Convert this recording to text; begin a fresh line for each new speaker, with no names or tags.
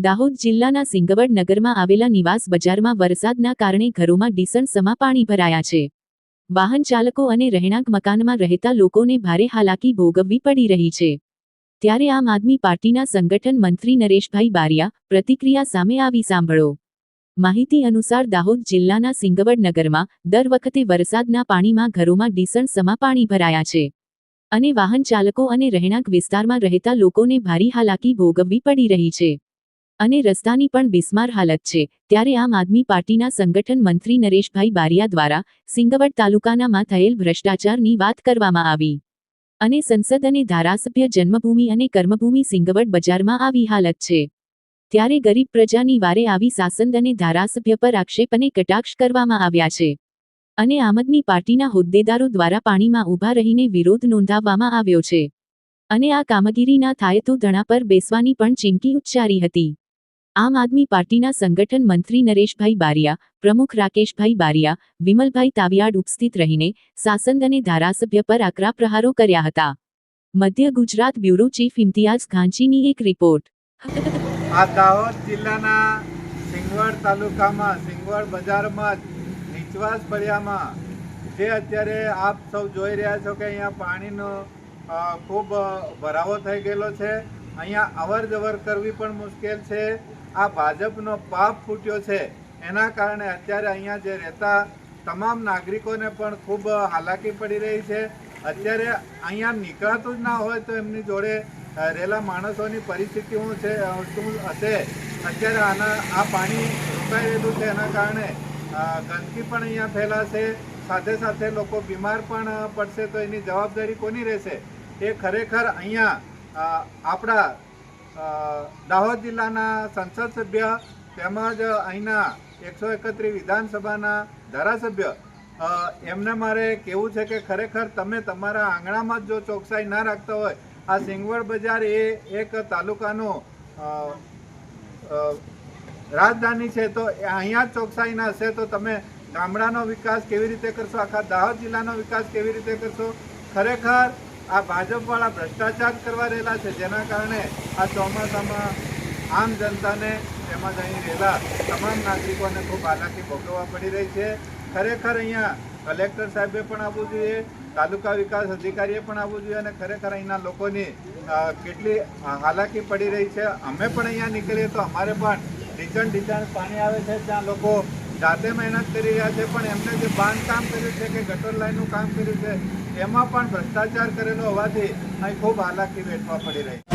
દાહોદ જિલ્લાના સિંગવડ નગરમાં આવેલા નિવાસ બજારમાં વરસાદના કારણે ઘરોમાં ડીસણસમાં પાણી ભરાયા છે। વાહન ચાલકો અને રહેણાંક મકાનમાં રહેતા લોકોને ભારે હાલાકી ભોગવવી પડી રહી છે। ત્યારે આમ આદમી પાર્ટીના સંગઠન મંત્રી નરેશભાઈ બારિયા પ્રતિક્રિયા સામે આવી સાંભળો। માહિતી અનુસાર દાહોદ જિલ્લાના સિંગવડ નગરમાં દર વખતે વરસાદના પાણીમાં ઘરોમાં ડીસણસમાં પાણી ભરાયા છે અને વાહન ચાલકો અને રહેણાંક વિસ્તારમાં રહેતા લોકોને ભારે હાલાકી ભોગવવી પડી રહી છે અને રસ્તાની પણ બિસ્માર હાલત છે। ત્યારે આમ આદમી પાર્ટીના સંગઠન મંત્રી નરેશભાઈ બારિયા દ્વારા સિંગવડ તાલુકાનામાં થયેલ ભ્રષ્ટાચારની વાત કરવામાં આવી અને સંસદ અને ધારાસભ્ય જન્મભૂમિ અને કર્મભૂમિ સિંગવડ બજારમાં આવી હાલત છે। ત્યારે ગરીબ પ્રજાની વારે આવી સાંસદ અને ધારાસભ્ય પર આક્ષેપ અને કટાક્ષ કરવામાં આવ્યા છે અને આમ આદમી પાર્ટીના હોદ્દેદારો દ્વારા પાણીમાં ઊભા રહીને વિરોધ નોંધાવવામાં આવ્યો છે અને આ કામગીરી ના થાય તો ધરણા પર બેસવાની પણ ચીમકી ઉચ્ચારી હતી। આમ આદમી પાર્ટીના સંગઠન મંત્રી નરેશભાઈ બારિયા, પ્રમુખ રાકેશભાઈ બારિયા, વિમલભાઈ તાવિયાડ ઉપસ્થિત રહીને સાંસદ અને ધારાસભ્ય પર આકરા પ્રહારો કર્યા હતા। મધ્ય ગુજરાત બ્યુરો ચીફ ઇમ્તિયાઝ ઘાંચીની એક રિપોર્ટ।
આ દાહોદ જિલ્લાના સિંગવડ તાલુકામાં સિંગવડ બજારમાં નીચવાસ ફળિયામાં જે અત્યારે આપ સૌ જોઈ રહ્યા છો કે અહીંયા પાણીનો ખૂબ ભરાવો થઈ ગયેલો છે। અહીંયા અવર જવર કરવી પણ મુશ્કેલ છે। આ ભાજપનો પાપ ફૂટ્યો છે, એના કારણે અત્યારે અહીંયા જે રહેતા તમામ નાગરિકોને પણ ખૂબ હાલાકી પડી રહી છે। અત્યારે અહીંયા નીકળાતું જ ના હોય તો એમની જોડે રહેલા માણસોની પરિસ્થિતિ શું હશે। અત્યારે આ પાણી રોકાઈ રહેલું છે, એના કારણે ગંદકી પણ અહીંયા ફેલાશે, સાથે સાથે લોકો બીમાર પણ પડશે, તો એની જવાબદારી કોની રહેશે? એ ખરેખર અહીંયા આપણા દાહોદ જિલ્લાના સંસદ સભ્ય તેમજ અહીંના 131 વિધાનસભાના ધારાસભ્ય એમને મારે કહેવું છે કે ખરેખર તમે તમારા આંગણામાં જો ચોકસાઈ ના રાખતા હોય, આ સિંગવડ બજાર એ એક તાલુકાનું રાજધાની છે, તો અહીંયા જ ચોકસાઈ ના હશે તો તમે ગામડાનો વિકાસ કેવી રીતે કરશો? આખા દાહોદ જિલ્લાનો વિકાસ કેવી રીતે કરશો? ખરેખર આ ભાજપવાળા ભ્રષ્ટાચાર કરવા રહેલા છે, જેના કારણે આ ચોમાસામાં આમ જનતાને તેમજ અહીં રહેલા તમામ નાગરિકોને ખૂબ હાલાકી ભોગવવા પડી રહી છે। ખરેખર અહીંયા કલેક્ટર સાહેબે પણ આવવું જોઈએ, તાલુકા વિકાસ અધિકારીએ પણ આવવું જોઈએ અને ખરેખર અહીંના લોકોની કેટલી હાલાકી પડી રહી છે। અમે પણ અહીંયા નીકળીએ તો અમારે પણ ઢીચણ પાણી આવે છે, ત્યાં લોકો જાતે મહેનત કરી રહ્યા છે, પણ એમને જે બાંધકામ કર્યું છે કે ગટર લાઈનનું કામ કર્યું છે એમાં પણ ભ્રષ્ટાચાર કરેલો હોવાથી અહીં ખૂબ હાલાકી વેઠવા પડી રહી છે।